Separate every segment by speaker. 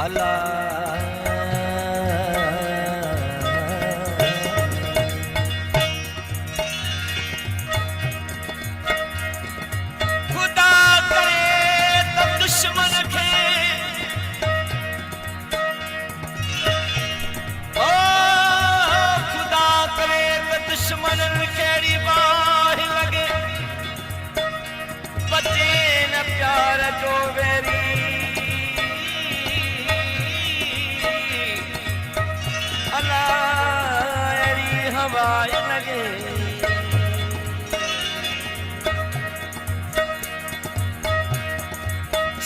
Speaker 1: अल्लाह खुदा करे त दुश्मन खे ओ खुदा करे त दुश्मन केड़ी बाह लगे बचे न प्यार जो वेरी हवाए लगे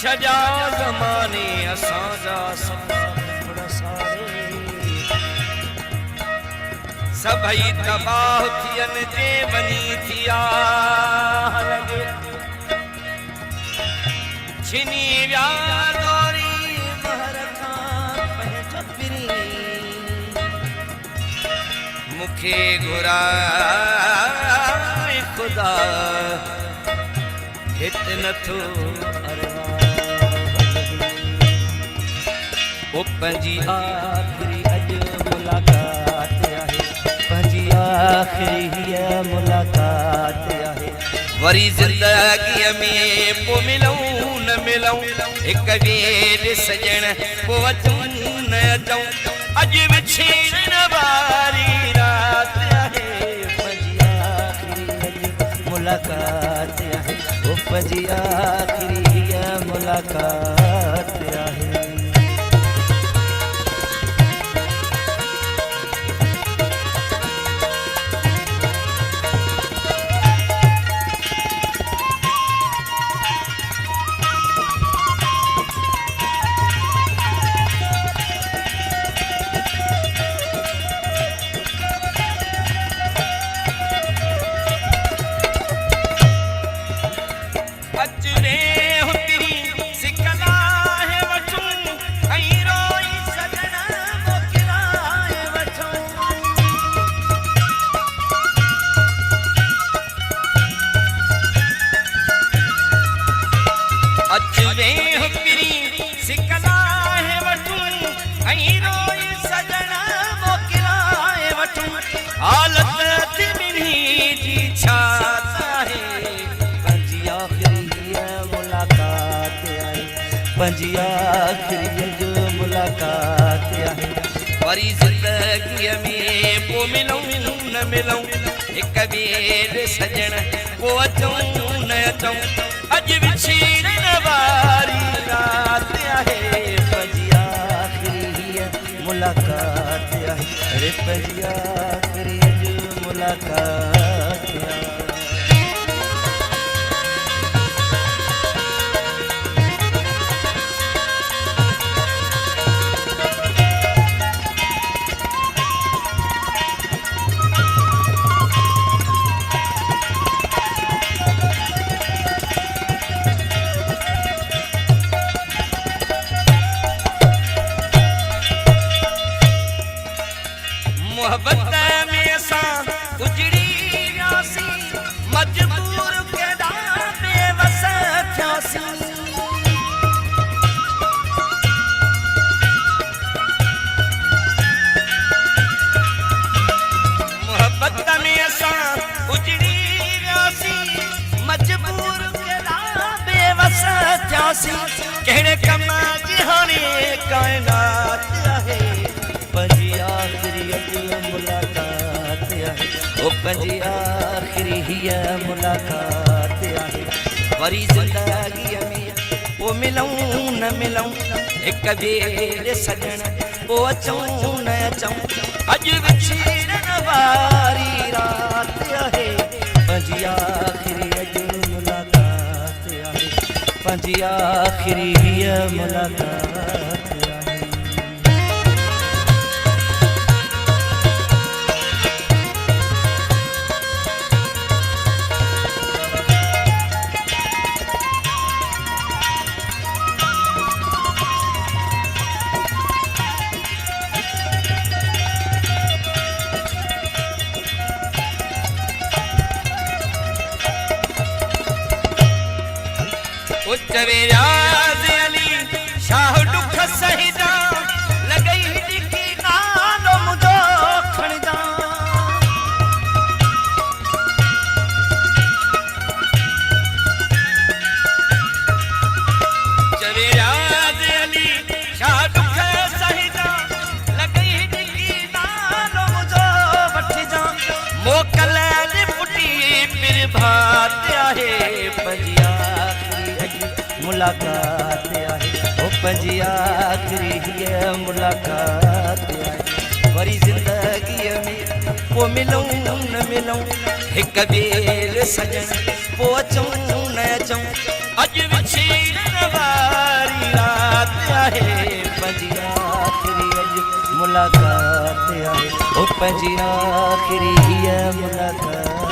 Speaker 1: छजा ज़माने असांजा सभई तबाह थियन जे वनी थिया लगे छिनी विया दौरी महर खां पंहिंजो पिरी मुखे घुराए खुदा हित नथो ओ पंहिंजी आखिरी अॼु मुलाक़ात आहे पंहिंजी आखिरी हीअ मुलाक़ात आहे वरी ज़िंदगीअ में पोइ मिलूं न मिलूं हिक ॿिए सॼण पोइ अचूं न अचूं अॼु विछड़ण वारी रात आहे पंहिंजी आखिरी अॼु मुलाक़ात आहे ओ पंहिंजी आखिरी हीअ मुलाक़ात आहे पंहिंजी आखिरी जो मुलाक़ात आहे वरी ज़िंदगीअ में पोइ मिलूं न मिलूं हिक ॿिए सॼण पोइ अचूं न अचूं अॼु विछड़ण वारी रात आहे पंहिंजी आखिरी हीअ मुलाक़ात आहे अरे पंहिंजी आखिरी जो मुलाक़ात आहे मोहब्बत में असां उजड़ी वियासीं मजबूर केॾा बेवस थियासीं मोहब्बत में असां उजड़ी वियासीं मजबूर केॾा बेवस थियासीं कहिड़े कम जी हाणे काइनात आहे पंहिंजी आखिरी मुलाक़ात आहे ओ पंहिंजी आखिरी हीअ मुलाक़ात आहे वरी ज़िंदगीअ में पोइ मिलूं न मिलूं हिक ॿिए सॼण पोइ अचूं न अचूं अॼु विछड़ण वारी रात आहे पंहिंजी आखिरी अॼु मुलाक़ात आहे पंहिंजी आखिरी हीअ मुलाक़ात उच्च विराज अली शाह दुख सहिदा रात आहे पंजी आखिरी मुलाकात आहे ओ पंजी आखिरी मुलाकात आहे वरी ज़िंदगीअ में पो मिलूं न मिलूं हिक ॿिए सजन पो अचूं न अचूं अॼु विछड़ण वारी रात आहे पंजी आखिरी मुलाकात आहे ओ पंजी आखिरी मुलाकात